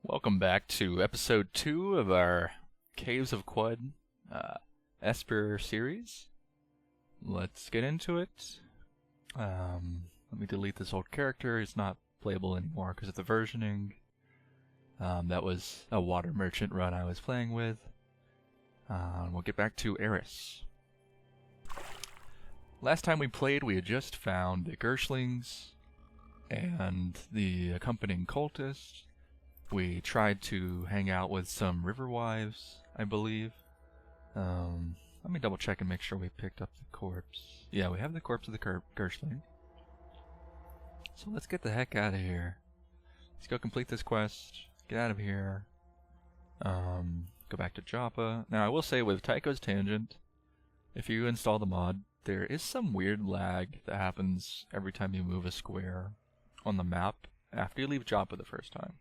Welcome back to episode 2 of our Caves of Quud Esper series. Let's get into it. Let me delete this old character. He's not playable anymore because of the versioning. That was a water merchant run I was playing with. We'll get back to Eris. Last time we played, we had just found the Gershlings and the accompanying cultists. We tried to hang out with some river wives, I believe. Let me double check and make sure we picked up the corpse. Yeah, we have the corpse of the Gershling. So let's get the heck out of here. Let's go complete this quest. Get out of here. Go back to Joppa. Now I will say with Tycho's Tangent, if you install the mod, there is some weird lag that happens every time you move a square on the map after you leave Joppa the first time.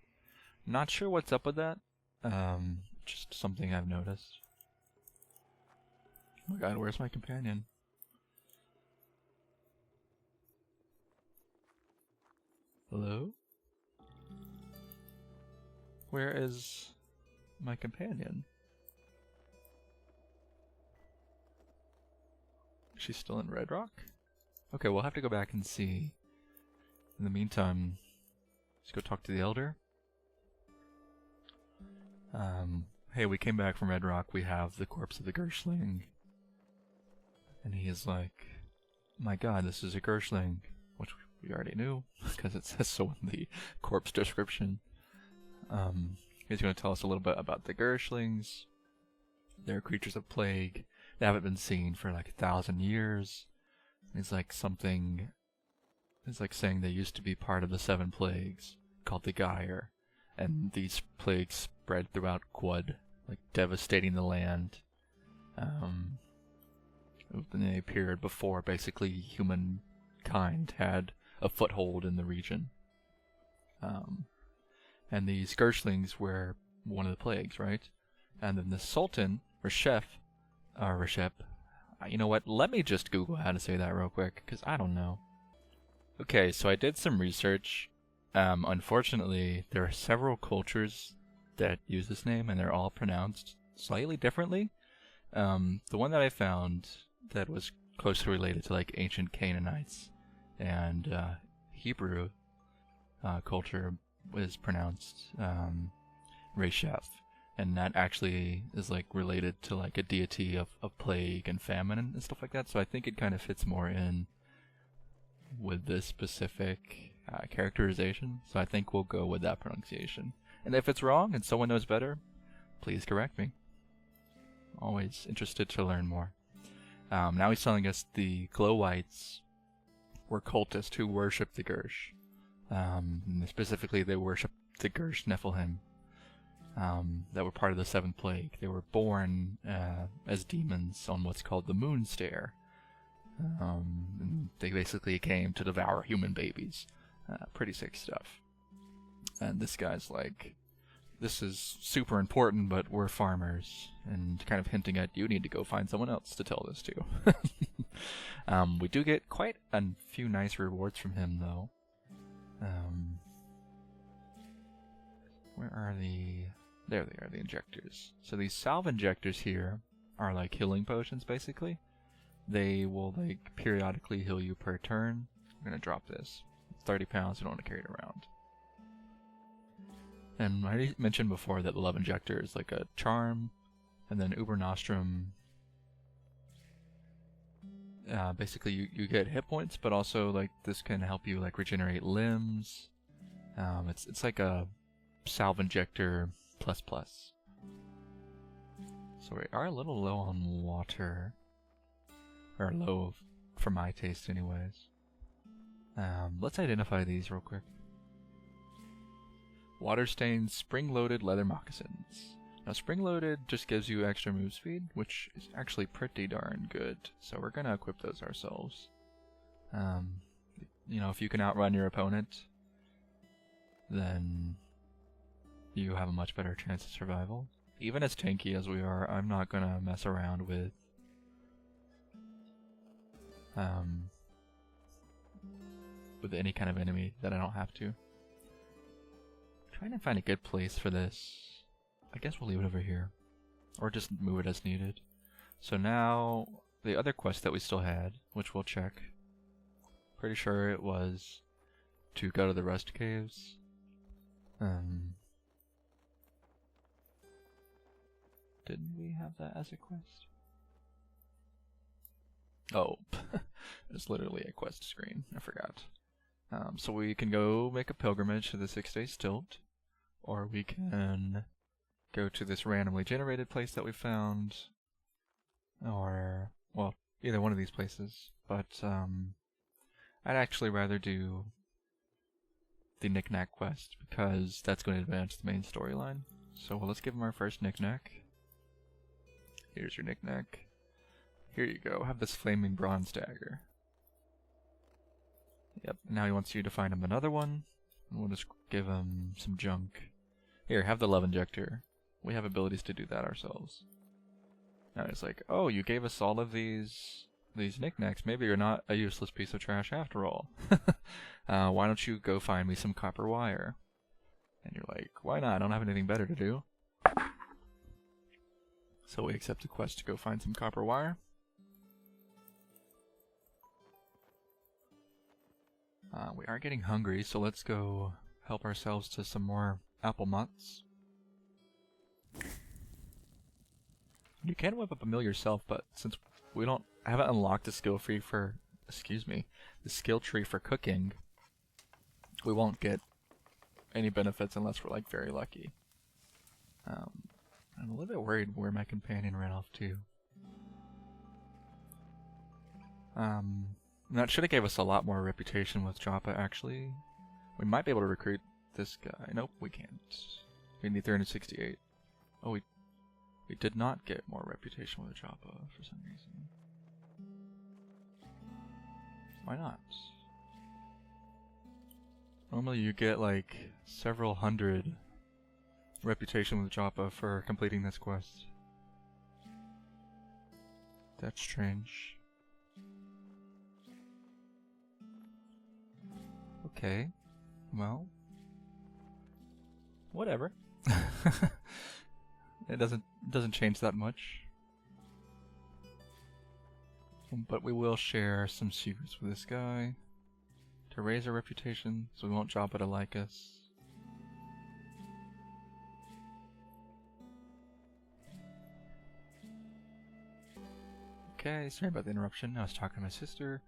Not sure what's up with that. Just something I've noticed. Oh my god, where's my companion? Hello? Where is my companion? She's still in Red Rock? Okay, we'll have to go back and see. In the meantime, let's go talk to the Elder. Hey, we came back from Red Rock. We have the corpse of the Gershling. And he is like, my god, this is a Gershling. Which we already knew, because it says so in the corpse description. He's going to tell us a little bit about the Gershlings. They're creatures of plague. They haven't been seen for like 1,000 years. It's like something... It's like saying they used to be part of the 7 plagues, called the Gyre. And these plagues spread throughout Quud, like devastating the land. They appeared before basically humankind had a foothold in the region. And these Gershlings were one of the plagues, right? And then the Sultan, Reshef, you know what, let me just Google how to say that real quick, because I don't know. Okay, so I did some research. Unfortunately, there are several cultures that use this name, and they're all pronounced slightly differently. The one that I found that was closely related to like ancient Canaanites and Hebrew culture was pronounced Reshef, and that actually is like related to like a deity of plague and famine and stuff like that. So I think it kind of fits more in with this specific characterization, so I think we'll go with that pronunciation. And if it's wrong and someone knows better, please correct me. Always interested to learn more. Now he's telling us the Glow Whites were cultists who worship the Gersh. Specifically, they worship the Gersh Nephilim that were part of the 7th plague. They were born as demons on what's called the Moon Stair. And they basically came to devour human babies. Pretty sick stuff. And this guy's like, this is super important, but we're farmers. And kind of hinting at, you need to go find someone else to tell this to. We do get quite a few nice rewards from him, though. Where are the... There they are, the injectors. So these salve injectors here are like healing potions, basically. They will like periodically heal you per turn. I'm gonna drop this. 30 pounds, you don't want to carry it around. And I mentioned before that the love injector is like a charm, and then Uber Nostrum. Basically, you get hit points, but also like this can help you like regenerate limbs. It's like a salve injector plus plus. So we are a little low on water. Or low for my taste anyways. Let's identify these real quick. Water-stained, spring-loaded leather moccasins. Now spring-loaded just gives you extra move speed, which is actually pretty darn good. So we're gonna equip those ourselves. You know, if you can outrun your opponent, then you have a much better chance of survival. Even as tanky as we are, I'm not gonna mess around with any kind of enemy that I don't have to. Trying to find a good place for this. I guess we'll leave it over here. Or just move it as needed. So now, the other quest that we still had, which we'll check. Pretty sure it was to go to the rest caves. Didn't we have that as a quest? Oh, it's literally a quest screen. I forgot. So we can go make a pilgrimage to the 6-day stilt, or we can go to this randomly generated place that we found, or, well, either one of these places, but I'd actually rather do the knick-knack quest, because that's going to advance the main storyline. So let's give him our first knick-knack. Here's your knick-knack. Here you go, have this flaming bronze dagger. Yep, now he wants you to find him another one, and we'll just give him some junk. Here, have the love injector. We have abilities to do that ourselves. Now he's like, oh, you gave us all of these knickknacks. Maybe you're not a useless piece of trash after all. Why don't you go find me some copper wire? And you're like, why not? I don't have anything better to do. So we accept the quest to go find some copper wire. We are getting hungry, so let's go help ourselves to some more apple mutts. You can whip up a mill yourself, but since we haven't unlocked the skill tree for cooking, we won't get any benefits unless we're like very lucky. I'm a little bit worried where my companion ran off to. That should have gave us a lot more reputation with Joppa, actually. We might be able to recruit this guy. Nope, we can't. We need 368. Oh, we did not get more reputation with Joppa for some reason. Why not? Normally you get like several hundred reputation with Joppa for completing this quest. That's strange. Okay, well, whatever. It doesn't change that much. But we will share some secrets with this guy to raise our reputation, so we won't Joppa to like us. Okay, sorry about the interruption. I was talking to my sister.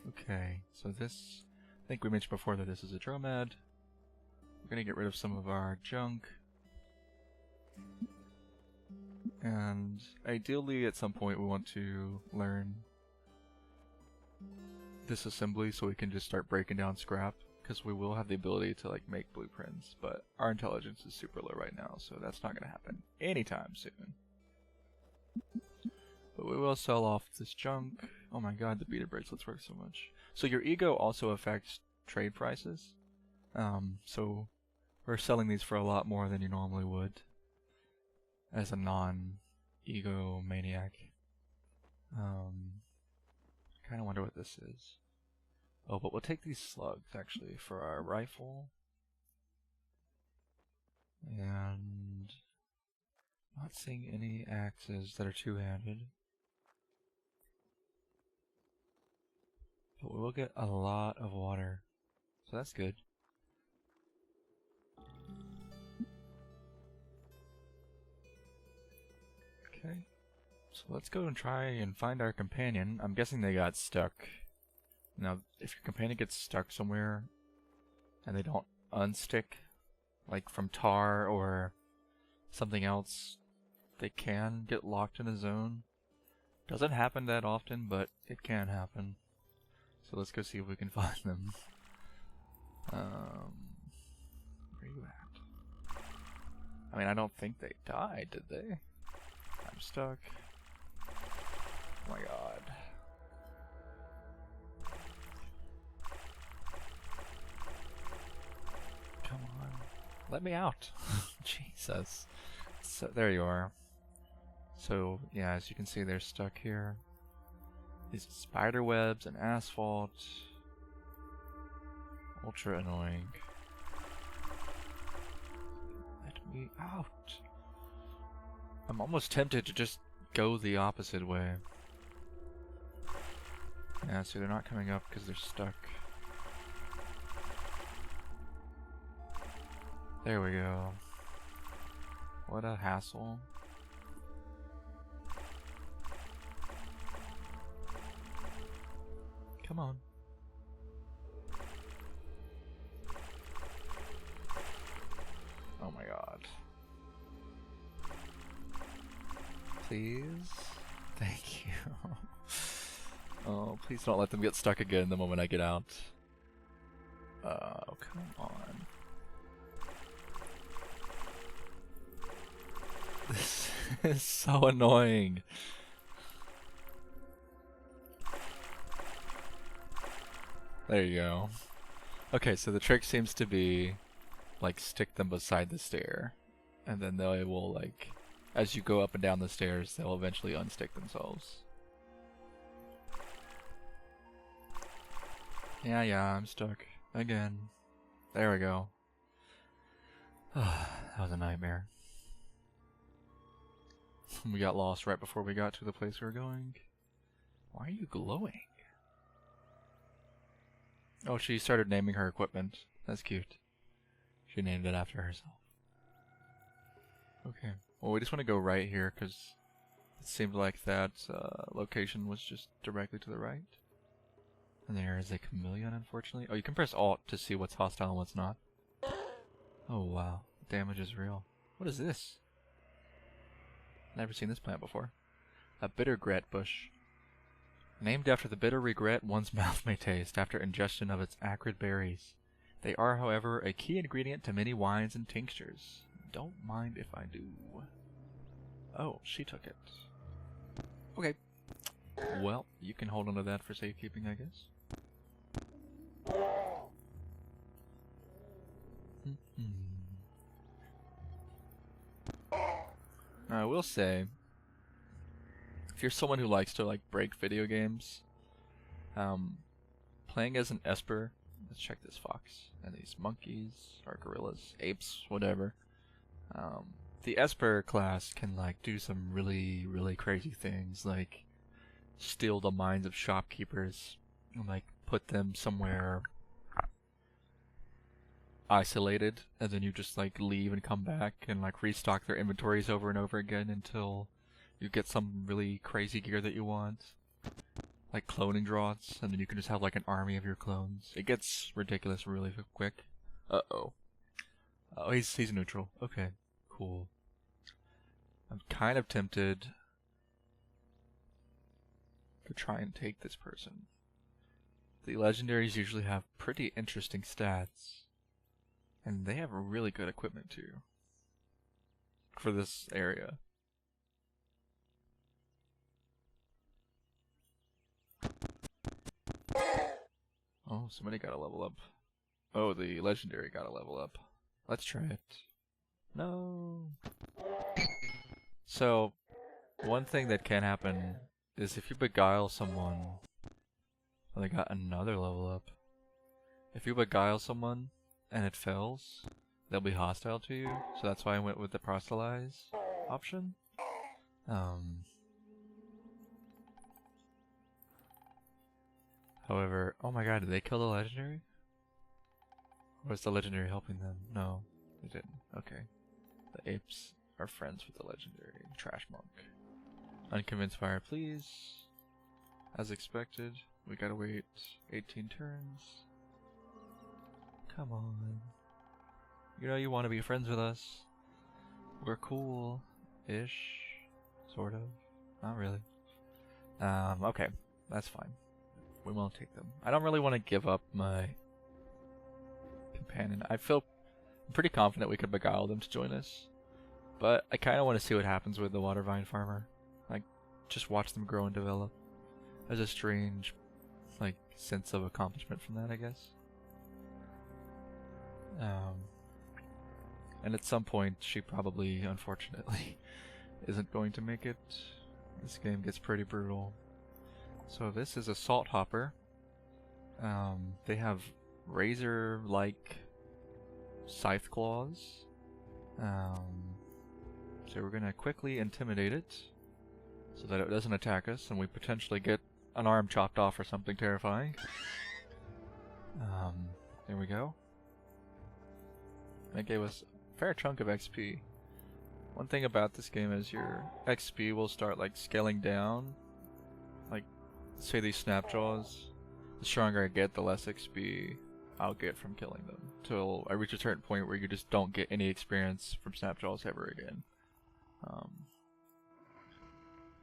Okay, so this, I think we mentioned before that this is a dromad. We're gonna get rid of some of our junk. And ideally at some point we want to learn this assembly so we can just start breaking down scrap, because we will have the ability to like make blueprints, but our intelligence is super low right now, so that's not gonna happen anytime soon. But we will sell off this junk. Oh my god, the beaded bracelets work so much. So your ego also affects trade prices. So we're selling these for a lot more than you normally would as a non-ego maniac. Kinda wonder what this is. Oh, but we'll take these slugs actually for our rifle. And not seeing any axes that are two-handed. But we will get a lot of water, so that's good. Okay, so let's go and try and find our companion. I'm guessing they got stuck. Now, if your companion gets stuck somewhere and they don't unstick, like from tar or something else, they can get locked in a zone. Doesn't happen that often, but it can happen. So let's go see if we can find them. Where are you at? I mean, I don't think they died, did they? I'm stuck. Oh my god. Come on. Let me out. Jesus. So, there you are. So, yeah, as you can see, they're stuck here. These spider webs and asphalt. Ultra annoying. out. I'm almost tempted to just go the opposite way. Yeah, see, they're not coming up because they're stuck. There we go. What a hassle. Come on. Oh my god. Please? Thank you. Oh, please don't let them get stuck again the moment I get out. Oh, come on. This is so annoying. There you go. Okay, so the trick seems to be, like, stick them beside the stair. And then they will, like, as you go up and down the stairs, they'll eventually unstick themselves. Yeah, I'm stuck. Again. There we go. That was a nightmare. We got lost right before we got to the place we were going. Why are you glowing? Oh, she started naming her equipment. That's cute. She named it after herself. Okay. Well, we just want to go right here because it seemed like that location was just directly to the right. And there is a chameleon, unfortunately. Oh, you can press Alt to see what's hostile and what's not. Oh, wow. Damage is real. What is this? Never seen this plant before. A bittergret bush. Named after the bitter regret one's mouth may taste after ingestion of its acrid berries. They are, however, a key ingredient to many wines and tinctures. Don't mind if I do. Oh, she took it. Okay. Well, you can hold on to that for safekeeping, I guess. I will say, if you're someone who likes to, like, break video games, playing as an Esper, let's check this fox, and these monkeys, or gorillas, apes, whatever, the Esper class can, like, do some really, really crazy things, like steal the minds of shopkeepers, and, like, put them somewhere isolated, and then you just, like, leave and come back and, like, restock their inventories over and over again until you get some really crazy gear that you want. Like cloning drops, and then you can just have, like, an army of your clones. It gets ridiculous really quick. Uh-oh. Oh, he's neutral. Okay, cool. I'm kind of tempted to try and take this person. The legendaries usually have pretty interesting stats. And they have really good equipment too. For this area. Oh, somebody got a level up. Oh, the legendary got a level up. Let's try it. No. So, one thing that can happen is if you beguile someone... Oh, they got another level up. If you beguile someone and it fails, they'll be hostile to you. So that's why I went with the proselytize option. However, oh my god, did they kill the legendary? Or was the legendary helping them? No, they didn't. Okay. The apes are friends with the legendary. Trash monk. Unconvinced fire, please. As expected, we gotta wait 18 turns. Come on. You know you want to be friends with us. We're cool-ish. Sort of. Not really. Okay. That's fine. We won't take them. I don't really want to give up my companion. I'm pretty confident we could beguile them to join us. But I kind of want to see what happens with the Watervine farmer. Like, just watch them grow and develop. There's a strange, like, sense of accomplishment from that, I guess. And at some point, she probably, unfortunately, isn't going to make it. This game gets pretty brutal. So this is a salt hopper. They have razor-like scythe claws. So we're gonna quickly intimidate it so that it doesn't attack us and we potentially get an arm chopped off or something terrifying. There we go. That gave us a fair chunk of XP. One thing about this game is your XP will start like scaling down. Like, say these snapjaws, the stronger I get, the less XP I'll get from killing them. Till I reach a certain point where you just don't get any experience from snapjaws ever again.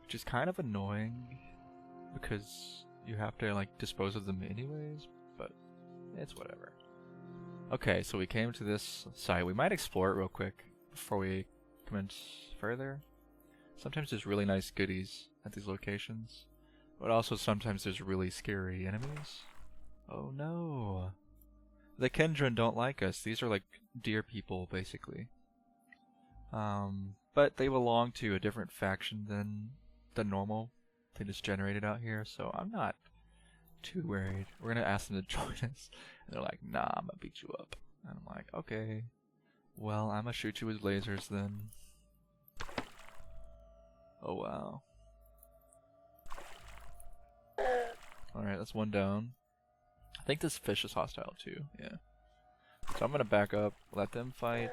Which is kind of annoying because you have to like dispose of them anyways, but it's whatever. Okay, so we came to this site. We might explore it real quick before we commence further. Sometimes there's really nice goodies at these locations, but also sometimes there's really scary enemies. Oh no! The Kendron don't like us. These are like deer people, basically. But they belong to a different faction than the normal they just generated out here, so I'm not too worried. We're gonna ask them to join us, and they're like, "Nah, I'm gonna beat you up." And I'm like, "Okay, well, I'm gonna shoot you with lasers then." Oh wow. Alright, that's one down. I think this fish is hostile too, yeah. So I'm gonna back up, let them fight.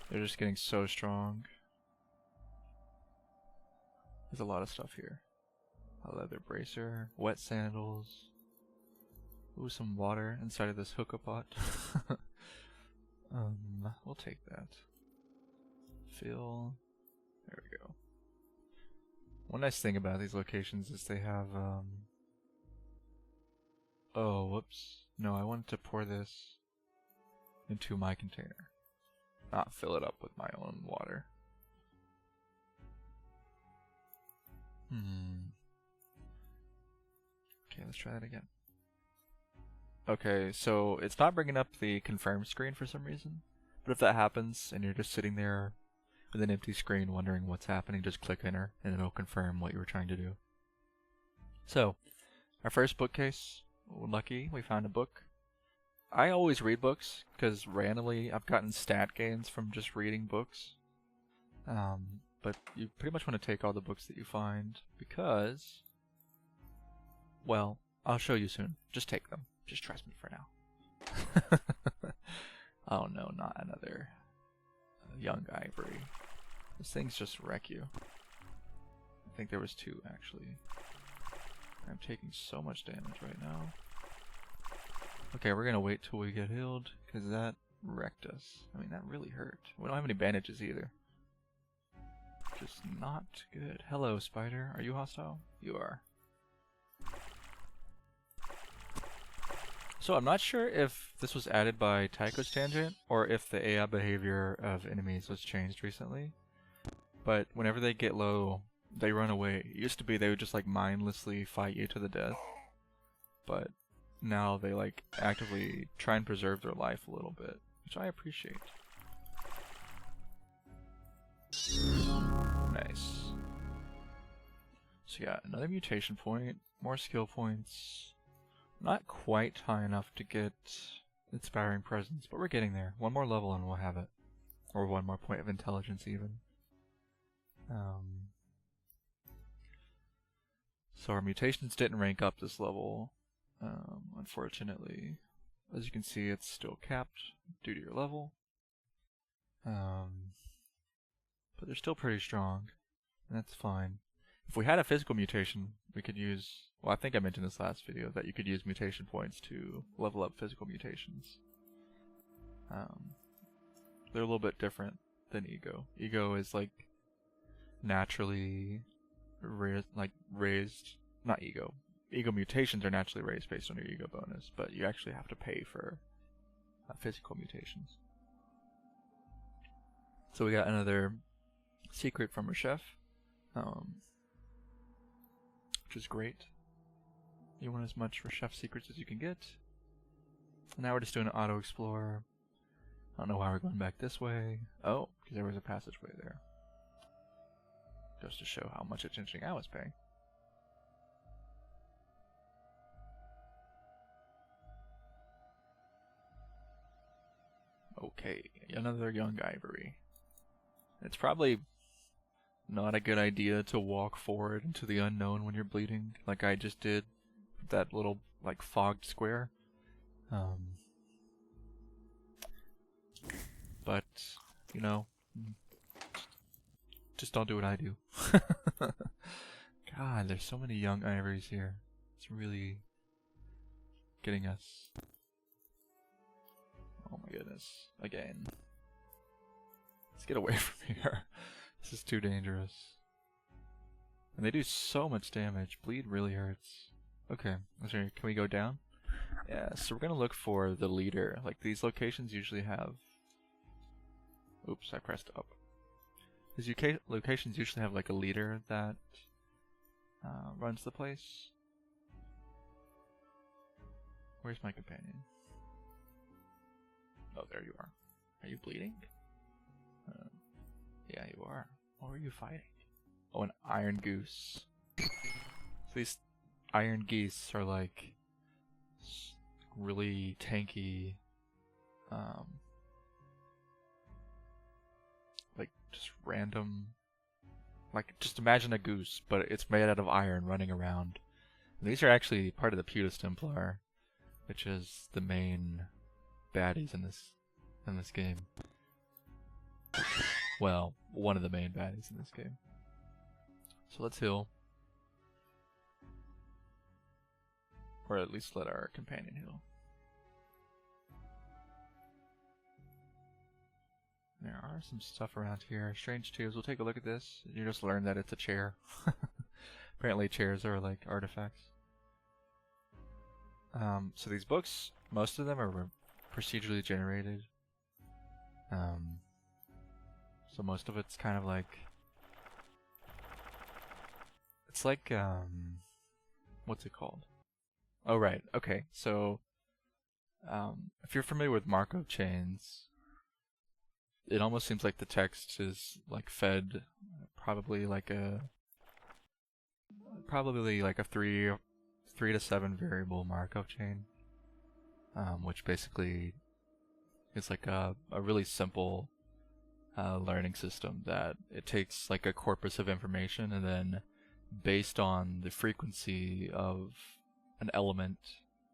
They're just getting so strong. There's a lot of stuff here. A leather bracer, wet sandals. Ooh, some water inside of this hookah pot. We'll take that. Fill. There we go. One nice thing about these locations is they have, oh, whoops. No, I wanted to pour this into my container, not fill it up with my own water. Okay, let's try that again. Okay, so it's not bringing up the confirm screen for some reason, but if that happens and you're just sitting there with an empty screen wondering what's happening, just click enter and it'll confirm what you were trying to do. So, our first bookcase, lucky, we found a book. I always read books because randomly I've gotten stat gains from just reading books. But you pretty much want to take all the books that you find because, well, I'll show you soon. Just take them. Just trust me for now. Oh no, not another young ivory. Those things just wreck you. I think there was two actually. I'm taking so much damage right now. Okay, we're gonna wait till we get healed because that wrecked us. I mean, that really hurt. We don't have any bandages either. Just not good. Hello, spider. Are you hostile? You are. So I'm not sure if this was added by Tycho's Tangent or if the AI behavior of enemies was changed recently. But whenever they get low, they run away. It used to be they would just like mindlessly fight you to the death. But now they like actively try and preserve their life a little bit, which I appreciate. Nice. So yeah, another mutation point, more skill points. Not quite high enough to get Inspiring Presence, but we're getting there. One more level and we'll have it. Or one more point of intelligence even. So our mutations didn't rank up this level, unfortunately. As you can see, it's still capped due to your level. But they're still pretty strong, and that's fine. If we had a physical mutation, we could use, well, I think I mentioned this last video, that you could use mutation points to level up physical mutations. They're a little bit different than Ego. Ego is like naturally raised, not Ego. Ego mutations are naturally raised based on your Ego bonus, but you actually have to pay for physical mutations. So we got another secret from our chef, which is great. You want as much for chef secrets as you can get. Now we're just doing an auto explore. I don't know why we're going back this way. Oh, because there was a passageway there. Just to show how much attention I was paying. Okay, another young ivory. It's probably not a good idea to walk forward into the unknown when you're bleeding, like I just did. That little, like, fogged square. But, you know, just don't do what I do. God, there's so many young ivories here. It's really getting us. Oh my goodness. Again. Let's get away from here. This is too dangerous. And they do so much damage. Bleed really hurts. Okay, can we go down? Yeah, so we're gonna look for the leader. Like, these locations usually have... Oops, I pressed up. These locations usually have like a leader that runs the place. Where's my companion? Oh, there you are. Are you bleeding? Yeah, you are. What were you fighting? Oh, an iron goose. So these iron geese are like really tanky, like just random, like just imagine a goose, but it's made out of iron running around. And these are actually part of the Putus Templar, which is the main baddies in this game. Well, one of the main baddies in this game. So let's heal. Or at least let our companion heal. There are some stuff around here. Strange tubes. We'll take a look at this. You just learned that it's a chair. Apparently chairs are like artifacts. So these books, most of them are procedurally generated. So most of it's kind of like... It's like, what's it called? Oh, right. Okay. So, if you're familiar with Markov chains, it almost seems like the text is like fed probably like a 3 to 7 variable Markov chain, which basically is like a really simple learning system that it takes like a corpus of information, and then based on the frequency of an element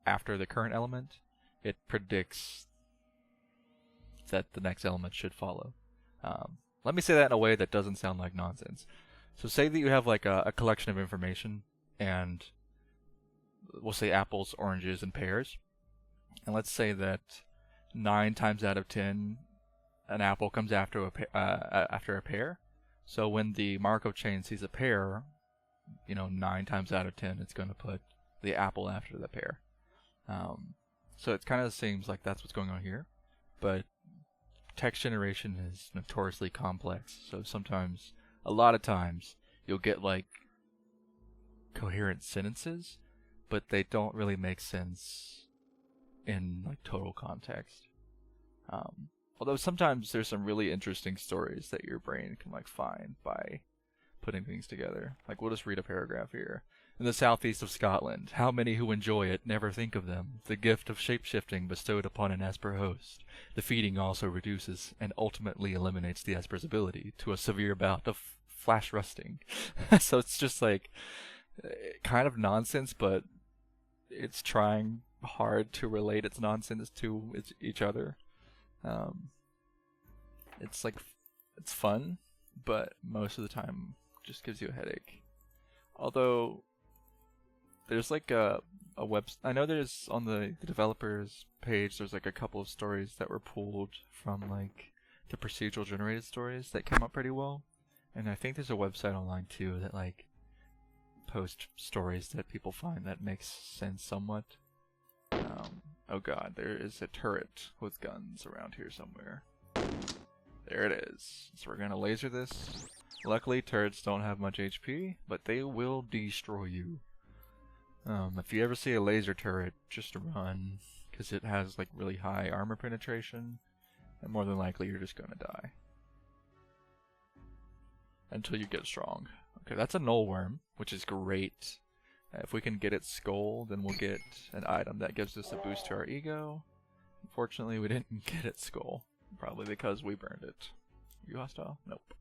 after the current element, it predicts that the next element should follow. Let me say that in a way that doesn't sound like nonsense. So say that you have like a collection of information, and we'll say apples, oranges, and pears. And let's say that 9 times out of 10, an apple comes after a pear. So when the Markov chain sees a pear, 9 times out of 10, it's going to put the apple after the pear. So it kind of seems like that's what's going on here, but text generation is notoriously complex. So sometimes, a lot of times, you'll get like coherent sentences, but they don't really make sense in like total context. Although sometimes there's some really interesting stories that your brain can like find by putting things together. Like, we'll just read a paragraph here. In the southeast of Scotland, how many who enjoy it never think of them, the gift of shape-shifting bestowed upon an Esper host. The feeding also reduces and ultimately eliminates the Esper's ability to a severe bout of flash rusting. So it's just like kind of nonsense, but it's trying hard to relate its nonsense to each other. It's like, it's fun, but most of the time just gives you a headache. Although there's like a web, I know there's on the developers page, there's like a couple of stories that were pulled from like the procedural generated stories that came up pretty well. And I think there's a website online too that like post stories that people find that makes sense somewhat. Oh god, there is a turret with guns around here somewhere. There it is. So we're gonna laser this. Luckily, turrets don't have much HP, but they will destroy you. If you ever see a laser turret, just run, because it has like really high armor penetration, and more than likely you're just gonna die. Until you get strong. Okay, that's a null worm, which is great. If we can get its skull, then we'll get an item that gives us a boost to our ego. Unfortunately, we didn't get its skull, probably because we burned it. Are you hostile? Nope.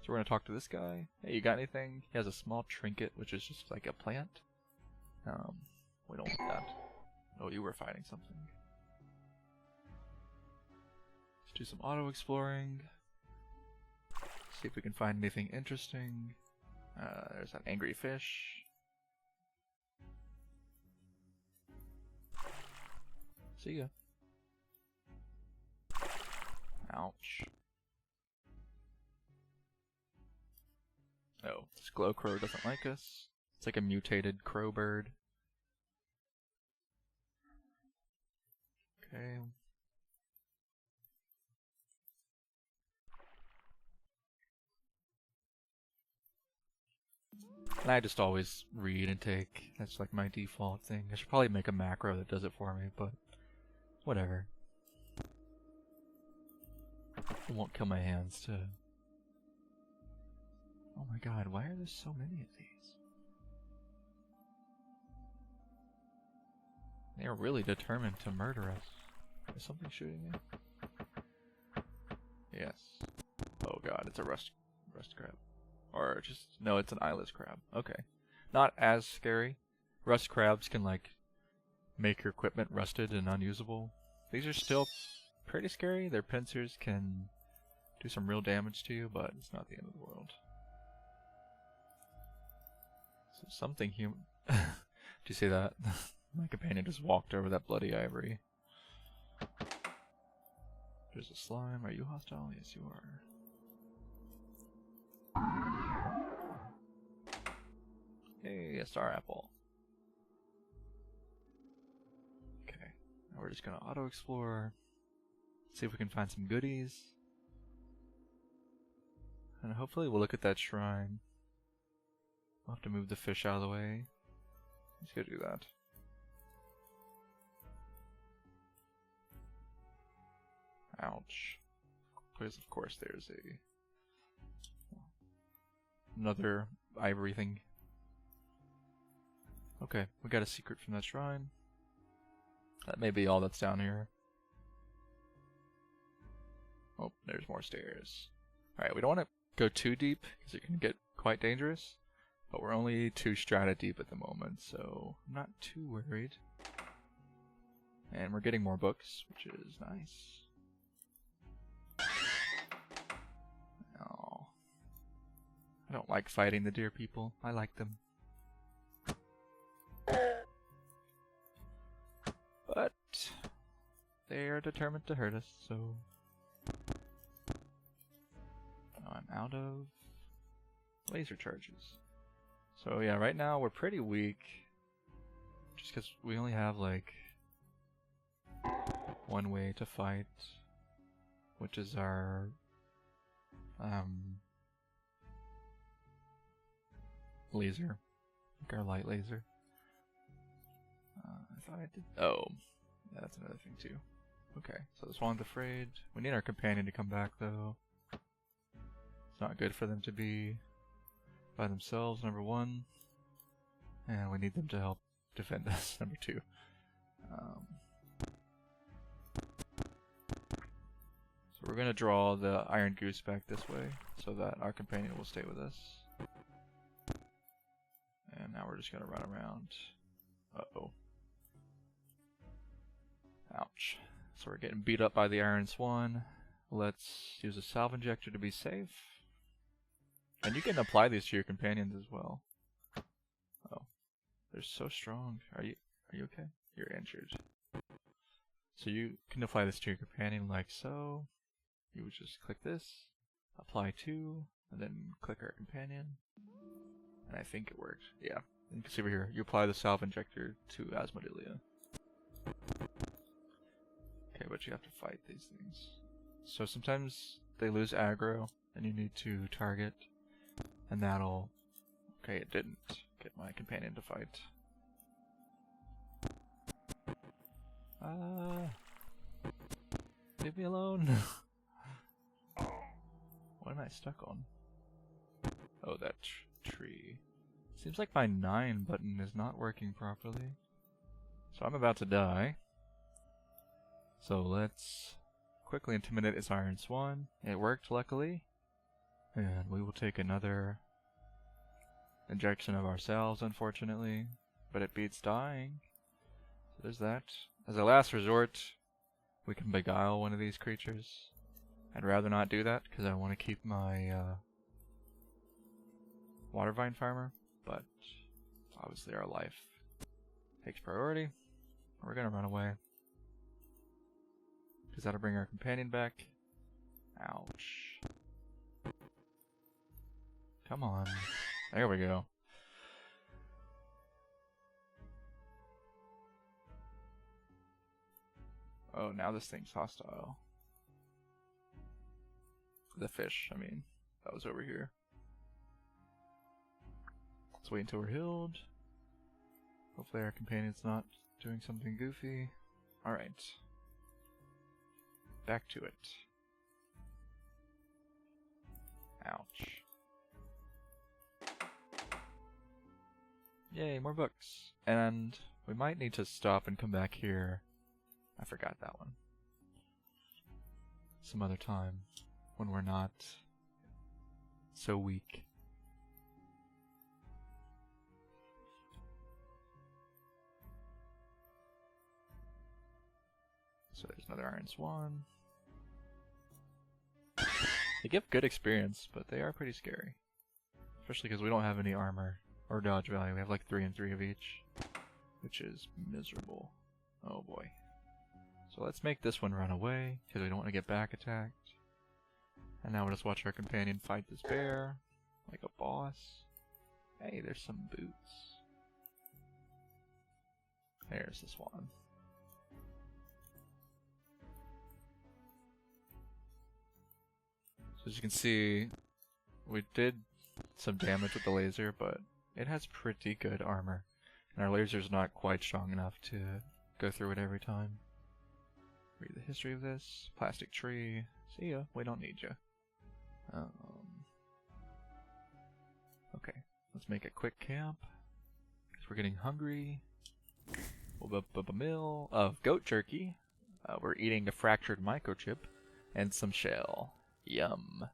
So we're gonna talk to this guy. Hey, you got anything? He has a small trinket, which is just like a plant. We don't want that. Oh, you were fighting something. Let's do some auto exploring. See if we can find anything interesting. There's that angry fish. See ya. Ouch. Oh, this glow crow doesn't like us. It's like a mutated crow bird. Okay. And I just always read and take. That's like my default thing. I should probably make a macro that does it for me, but whatever. It won't kill my hands to... Oh my god, why are there so many of these? They are really determined to murder us. Is something shooting me? Yes. Oh god, it's a rust crab. Or just... No, it's an eyeless crab. Okay. Not as scary. Rust crabs can, like, make your equipment rusted and unusable. These are still pretty scary. Their pincers can do some real damage to you, but it's not the end of the world. So something human... Do you see that? My companion just walked over that bloody ivory. There's a slime. Are you hostile? Yes, you are. Hey, a star apple. Okay, now we're just gonna auto-explore. See if we can find some goodies. And hopefully we'll look at that shrine. We'll have to move the fish out of the way. Let's go do that. Ouch. Because of course there's another ivory thing. Okay, we got a secret from that shrine. That may be all that's down here. Oh, there's more stairs. Alright, we don't want to go too deep because it can get quite dangerous. But we're only 2 strata deep at the moment, so I'm not too worried. And we're getting more books, which is nice. Oh. I don't like fighting the deer people. I like them. But they are determined to hurt us, so... Oh, I'm out of laser charges. So yeah, right now we're pretty weak. Just because we only have like one way to fight, which is our laser, like our light laser. I thought I did. Oh, yeah, that's another thing too. Okay, so this one's afraid. We need our companion to come back though. It's not good for them to be by themselves, number 1. And we need them to help defend us, number 2. So we're going to draw the Iron Goose back this way, so that our companion will stay with us. And now we're just going to run around. Uh-oh. Ouch. So we're getting beat up by the Iron Swan. Let's use a salve injector to be safe. And you can apply these to your companions as well. Oh. They're so strong. Are you okay? You're injured. So you can apply this to your companion like so. You would just click this, apply to, and then click our companion. And I think it worked. Yeah. You can see over here, you apply the salve injector to Asmodelia. Okay, but you have to fight these things. So sometimes they lose aggro, and you need to target, and that'll... Okay, it didn't get my companion to fight. Leave me alone. What am I stuck on? Oh, that tree. Seems like my 9 button is not working properly. So I'm about to die. So let's quickly intimidate his Iron Swan. It worked, luckily. And we will take another injection of ourselves, unfortunately. But it beats dying. So there's that. As a last resort, we can beguile one of these creatures. I'd rather not do that, because I want to keep my Watervine farmer. But obviously our life takes priority. We're going to run away. Because that'll bring our companion back. Ouch. Come on. There we go. Oh, now this thing's hostile. The fish, I mean. That was over here. Let's wait until we're healed. Hopefully our companion's not doing something goofy. Alright. Back to it. Ouch. Yay, more books. And we might need to stop and come back here. I forgot that one. Some other time. When we're not so weak. So there's another Iron Swan. They give good experience, but they are pretty scary. Especially because we don't have any armor or dodge value. We have like 3 and 3 of each. Which is miserable. Oh boy. So let's make this one run away, because we don't want to get back attacked. And now we'll just watch our companion fight this bear, like a boss. Hey, there's some boots. There's the swan. So as you can see, we did some damage with the laser, but it has pretty good armor. And our laser's not quite strong enough to go through it every time. Read the history of this. Plastic tree. See ya, we don't need you. Okay, let's make a quick camp. Because we're getting hungry. We'll build up a mill of goat jerky. We're eating a fractured microchip. And some shell. Yum.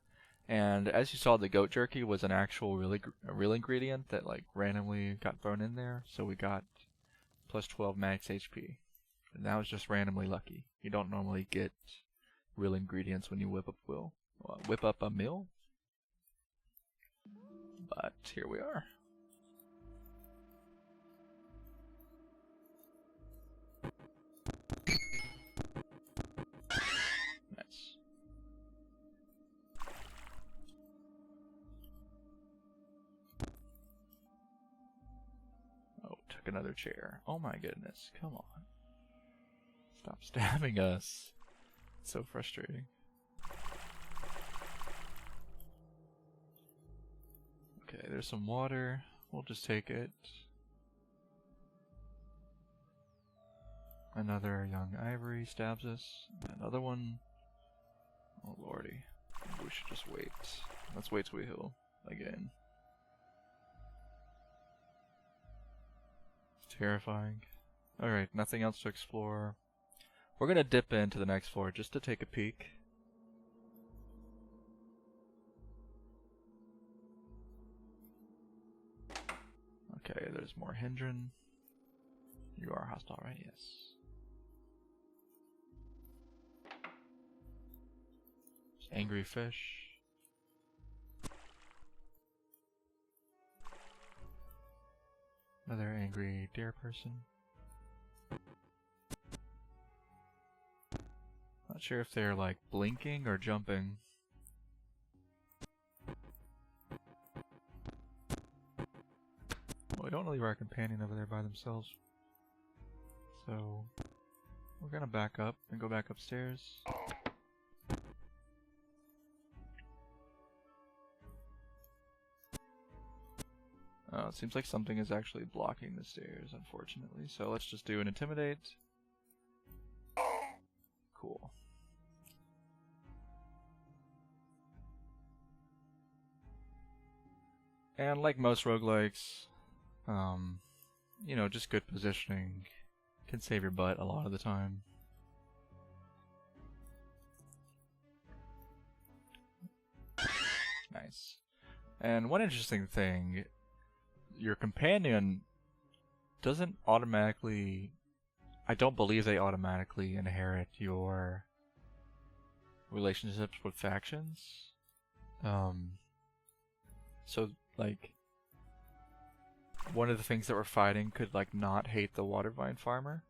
And as you saw, the goat jerky was an actual real ingredient that like randomly got thrown in there. So we got plus 12 max HP. And that was just randomly lucky. You don't normally get real ingredients when you whip up a mill. But here we are. Nice. Oh, took another chair. Oh my goodness, come on. Stop stabbing us. It's so frustrating. Okay, there's some water. We'll just take it. Another young ivory stabs us. Another one. Oh lordy. Maybe we should just wait. Let's wait till we heal again. It's terrifying. Alright, nothing else to explore. We're gonna dip into the next floor just to take a peek. Okay, there's more Hindran. You are hostile, right? Yes. Angry fish. Another angry deer person. Not sure if they're like blinking or jumping. Well, we don't leave our companion over there by themselves. So we're gonna back up and go back upstairs. It seems like something is actually blocking the stairs, unfortunately. So let's just do an intimidate. Cool. And like most roguelikes, you know, just good positioning can save your butt a lot of the time. nice. And one interesting thing, your companion doesn't automatically... I don't believe they automatically inherit your relationships with factions. So, like, one of the things that we're fighting could, like, not hate the Watervine farmer,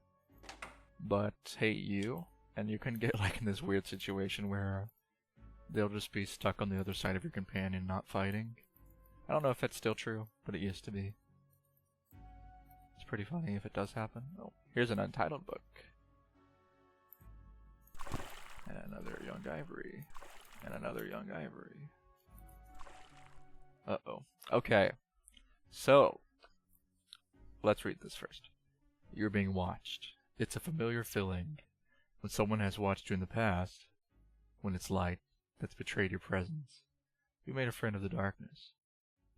but hate you, and you can get, like, in this weird situation where they'll just be stuck on the other side of your companion, not fighting. I don't know if that's still true, but it used to be. It's pretty funny if it does happen. Oh, here's an untitled book. And another young ivory. And another young ivory. Uh-oh. Okay. So, let's read this first. You're being watched. It's a familiar feeling when someone has watched you in the past, when it's light that's betrayed your presence. You made a friend of the darkness.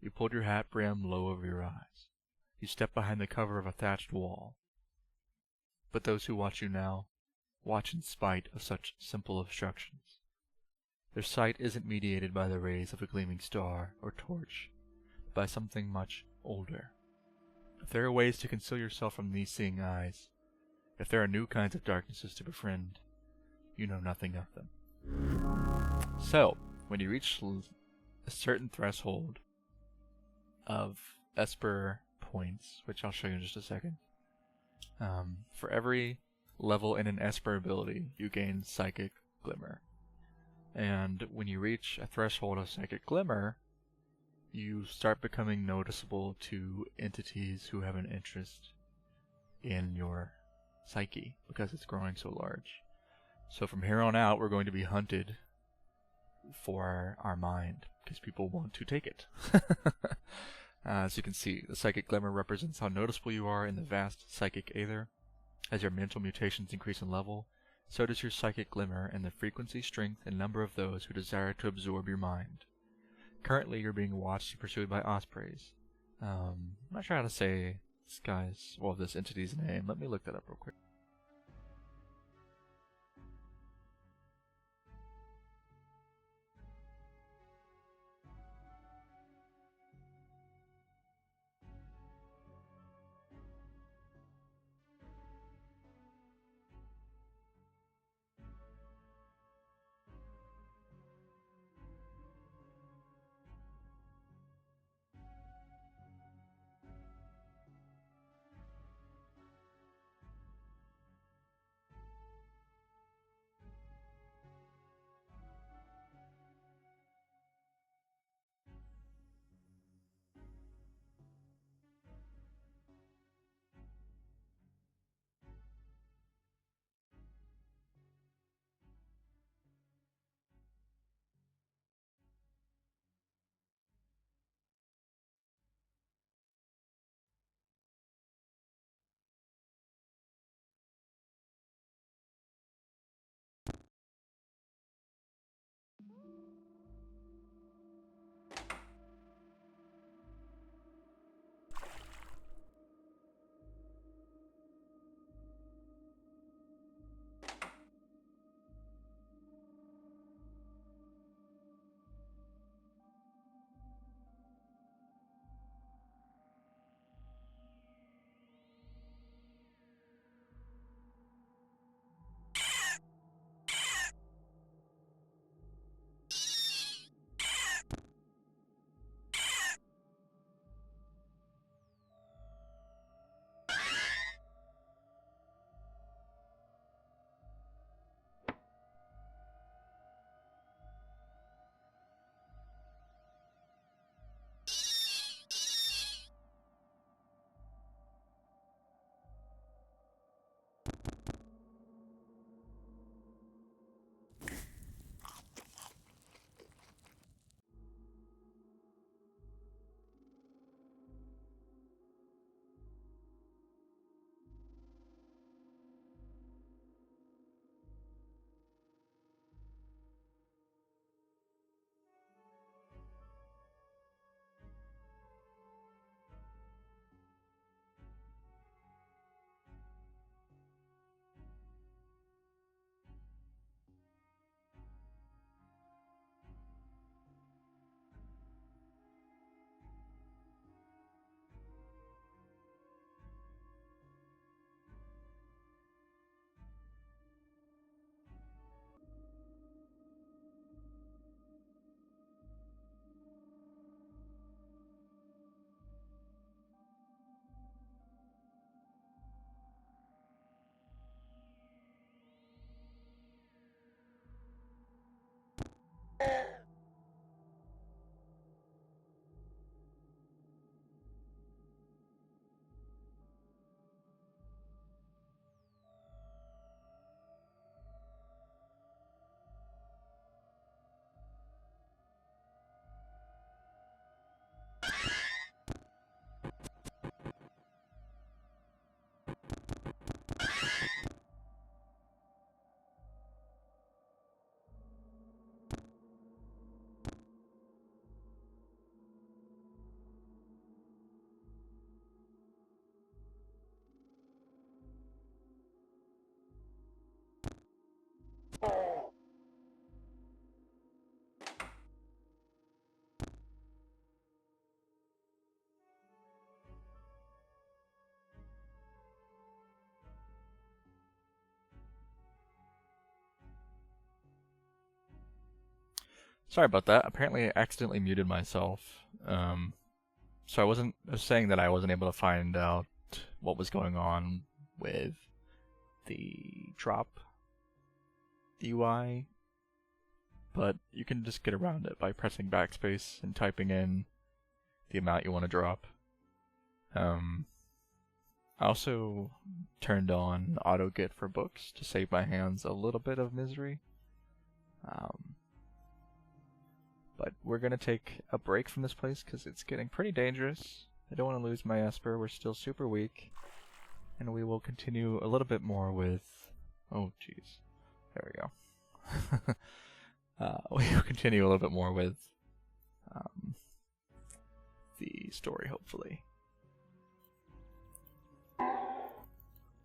You pulled your hat brim low over your eyes. You stepped behind the cover of a thatched wall. But those who watch you now, watch in spite of such simple obstructions. Their sight isn't mediated by the rays of a gleaming star or torch, but by something much older. If there are ways to conceal yourself from these seeing eyes, if there are new kinds of darknesses to befriend, you know nothing of them. So, when you reach a certain threshold of Esper points, which I'll show you in just a second, for every level in an Esper ability, you gain Psychic Glimmer. And when you reach a threshold of Psychic Glimmer, you start becoming noticeable to entities who have an interest in your psyche, because it's growing so large. So from here on out, we're going to be hunted for our mind, because people want to take it. As you can see, the Psychic Glimmer represents how noticeable you are in the vast psychic aether. As your mental mutations increase in level, so does your Psychic Glimmer and the frequency, strength, and number of those who desire to absorb your mind. Currently, you're being watched and pursued by ospreys. I'm not sure how to say this entity's name. Let me look that up real quick. Sorry about that. Apparently I accidentally muted myself. So I was saying that I wasn't able to find out what was going on with the drop UI, but you can just get around it by pressing backspace and typing in the amount you want to drop. I also turned on auto get for books to save my hands a little bit of misery. But we're going to take a break from this place because it's getting pretty dangerous. I don't want to lose my Esper. We're still super weak. And we will continue a little bit more with... Oh, jeez. There we go. We will continue a little bit more with the story, hopefully.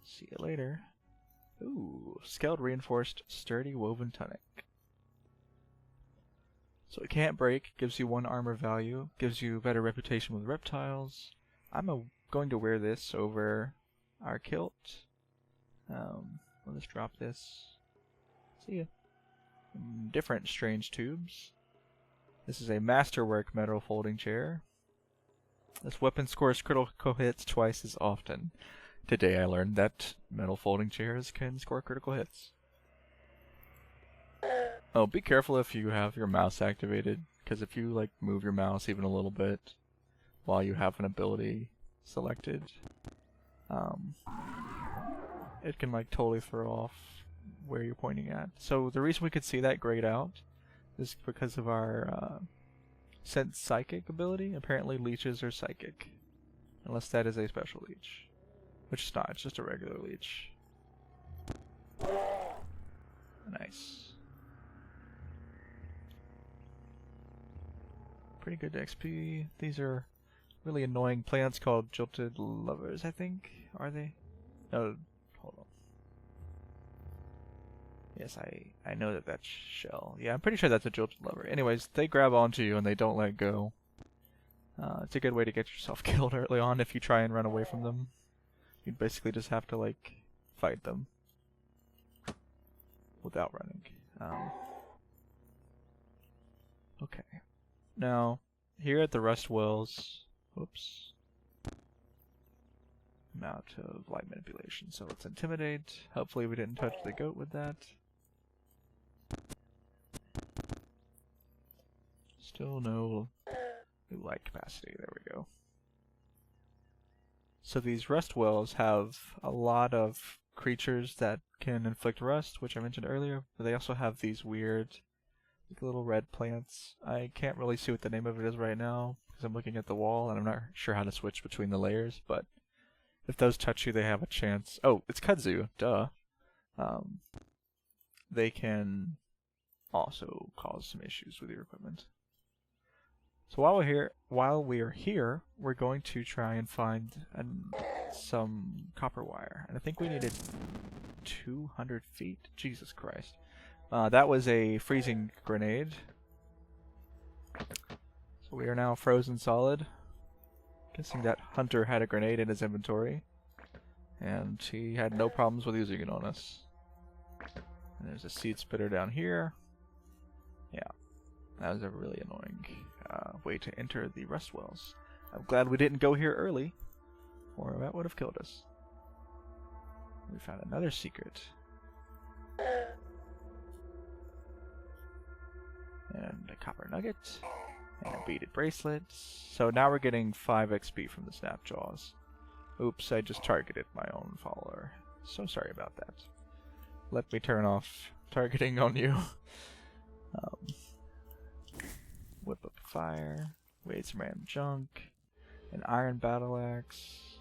See you later. Ooh, scaled reinforced sturdy woven tunic. So it can't break, gives you 1 armor value, gives you better reputation with reptiles. I'm going to wear this over our kilt. Let's drop this. See ya. Different strange tubes. This is a masterwork metal folding chair. This weapon scores critical hits twice as often. Today I learned that metal folding chairs can score critical hits. Oh, be careful if you have your mouse activated, because if you like move your mouse even a little bit while you have an ability selected, it can like totally throw off where you're pointing at. So the reason we could see that grayed out is because of our sense psychic ability. Apparently leeches are psychic, unless that is a special leech, which is not. It's just a regular leech. Nice. Pretty good XP. These are really annoying plants called jilted lovers, I think. Are they? No, hold on. Yes, I know that that's shell. Yeah, I'm pretty sure that's a jilted lover. Anyways, they grab onto you and they don't let go. It's a good way to get yourself killed early on if you try and run away from them. You'd basically just have to, like, fight them without running. Okay. Now, here at the Rust Wells, whoops, amount of light manipulation. So let's intimidate. Hopefully we didn't touch the goat with that. Still no new light capacity. There we go. So these Rust Wells have a lot of creatures that can inflict rust, which I mentioned earlier, but they also have these weird little red plants. I can't really see what the name of it is right now because I'm looking at the wall and I'm not sure how to switch between the layers, but if those touch you, they have a chance. Oh, it's kudzu, duh. They can also cause some issues with your equipment. So while we are here, we're going to try and find some copper wire, and I think we needed 200 feet. Jesus Christ. That was a freezing grenade. So we are now frozen solid. Guessing that Hunter had a grenade in his inventory. And he had no problems with using it on us. And there's a seed spitter down here. Yeah. That was a really annoying way to enter the Rust Wells. I'm glad we didn't go here early, or that would have killed us. We found another secret. And a copper nugget. And a beaded bracelet. So now we're getting 5 XP from the snap jaws. Oops, I just targeted my own follower. So sorry about that. Let me turn off targeting on you. Whip up a fire. Wait, some random junk. An iron battle axe.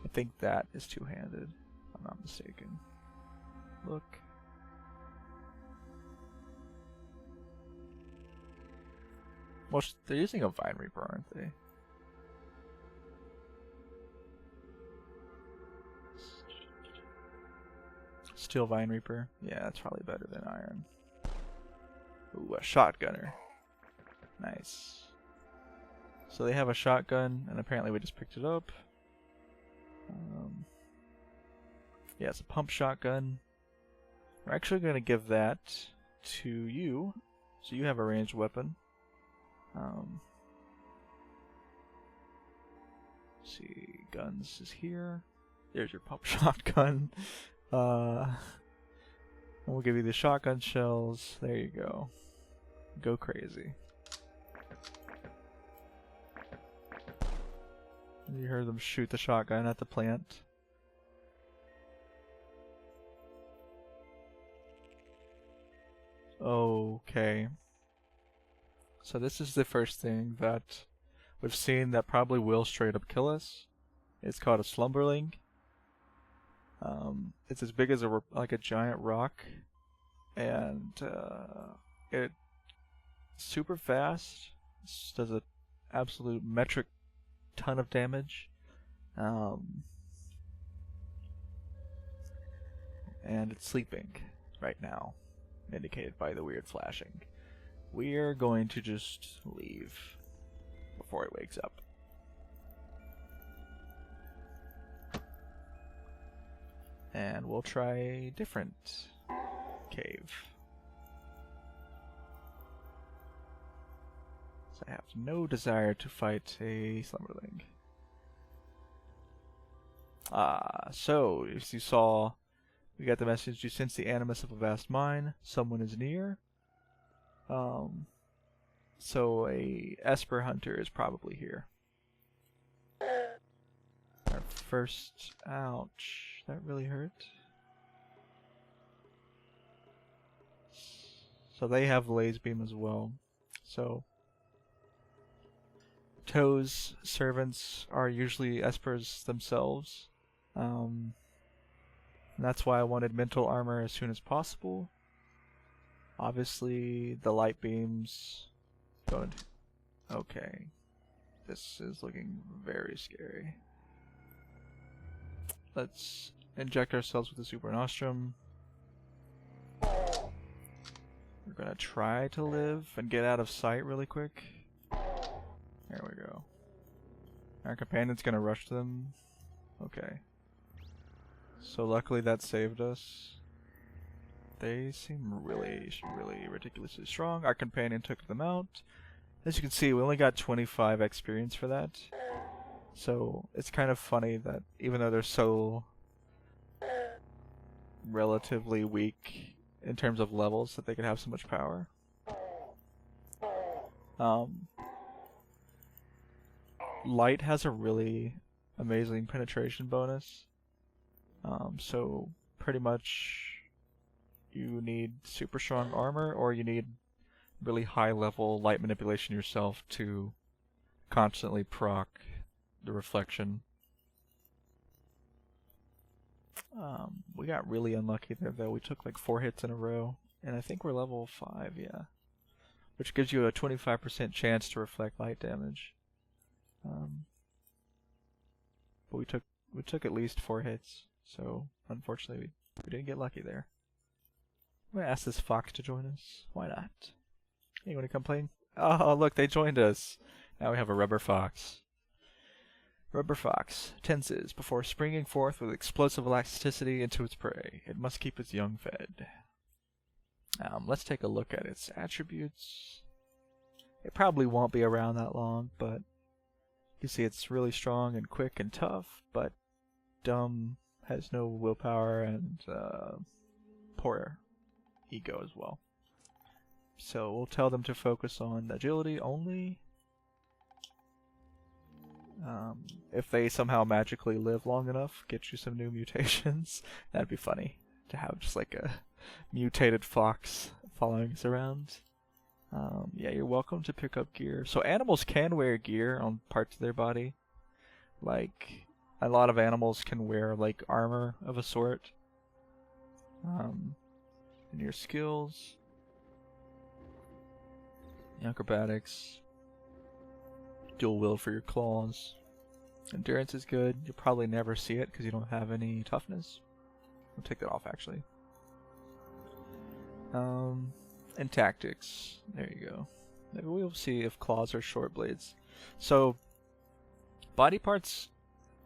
I think that is two-handed, if I'm not mistaken. Look. Well, they're using a Vine Reaper, aren't they? Steel Vine Reaper? Yeah, that's probably better than iron. Ooh, a shotgunner. Nice. So they have a shotgun, and apparently we just picked it up. Yeah, it's a pump shotgun. We're actually going to give that to you So you have a ranged weapon. Let's see, guns is here. There's your pump shotgun. We'll give you the shotgun shells. There you go. Go crazy. You heard them shoot the shotgun at the plant. Okay. So this is the first thing that we've seen that probably will straight up kill us. It's called a slumberling. It's as big as like a giant rock, and it's super fast. It does an absolute metric ton of damage, and it's sleeping right now, indicated by the weird flashing. We are going to just leave before it wakes up. And we'll try a different cave. So I have no desire to fight a slumberling. So as you saw, we got the message: you sense the animus of a vast mine. Someone is near. So a Esper hunter is probably here. Our first, ouch. That really hurt. So they have laser beam as well. So Toe's servants are usually Espers themselves. And that's why I wanted mental armor as soon as possible. Obviously the light beams don't. Okay. This is looking very scary. Let's inject ourselves with the Super Nostrum. We're gonna try to live and get out of sight really quick. There we go. Our companion's gonna rush them. Okay. So luckily that saved us. They seem really ridiculously strong. Our companion took them out. As you can see, we only got 25 experience for that. So it's kind of funny that even though they're so relatively weak in terms of levels, that they could have so much power. Light has a really amazing penetration bonus. So pretty much you need super strong armor, or you need really high level light manipulation yourself to constantly proc the reflection. We got really unlucky there though. We took like 4 hits in a row, and I think we're level 5, yeah. Which gives you a 25% chance to reflect light damage. But we took at least 4 hits, so unfortunately we didn't get lucky there. I'm gonna ask this fox to join us. Why not? Hey, you wanna come play? Oh look, they joined us. Now we have a rubber fox. Rubber fox tenses before springing forth with explosive elasticity into its prey. It must keep its young fed. Let's take a look at its attributes. It probably won't be around that long, but you see it's really strong and quick and tough, but dumb, has no willpower, and poor ego as well. So we'll tell them to focus on agility only. If they somehow magically live long enough, get you some new mutations. That'd be funny to have just like a mutated fox following us around. Yeah, you're welcome to pick up gear. So animals can wear gear on parts of their body. Like, a lot of animals can wear like armor of a sort. And your skills. Acrobatics. Dual will for your claws. Endurance is good. You'll probably never see it because you don't have any toughness. I'll take that off actually. And tactics. There you go. Maybe we'll see if claws are short blades. So body parts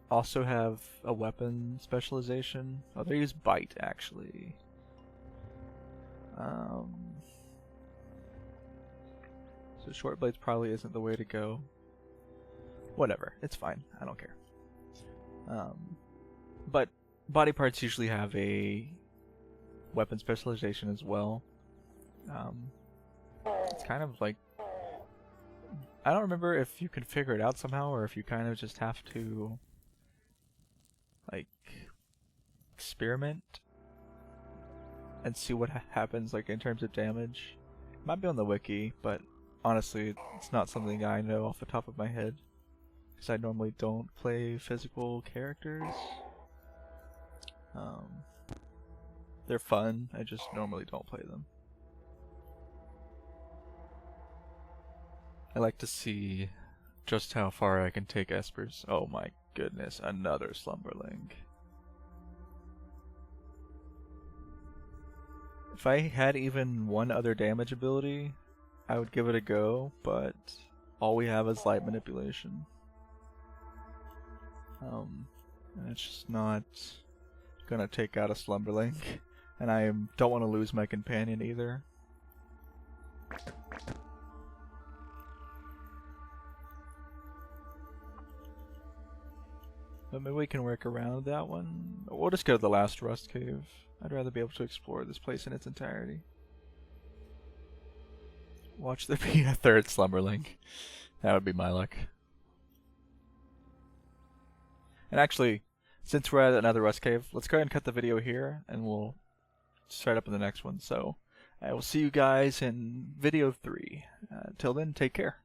also have a weapon specialization. Oh, they use bite actually. So short blades probably isn't the way to go. Whatever, it's fine. I don't care. But body parts usually have a weapon specialization as well. It's kind of like, I don't remember if you can figure it out somehow or if you kind of just have to like experiment and see what happens like in terms of damage. It might be on the wiki, but honestly it's not something I know off the top of my head because I normally don't play physical characters. They're fun, I just normally don't play them. I like to see just how far I can take espers. Oh my goodness, another slumberling. If I had even one other damage ability, I would give it a go, but all we have is light manipulation. And it's just not gonna take out a slumberling, and I don't want to lose my companion either. But maybe we can work around that one. We'll just go to the last rust cave. I'd rather be able to explore this place in its entirety. Watch there be a third slumberling. That would be my luck. And actually, since we're at another rust cave, let's go ahead and cut the video here, and we'll start up in the next one. So, I will see you guys in video 3. Till then, take care.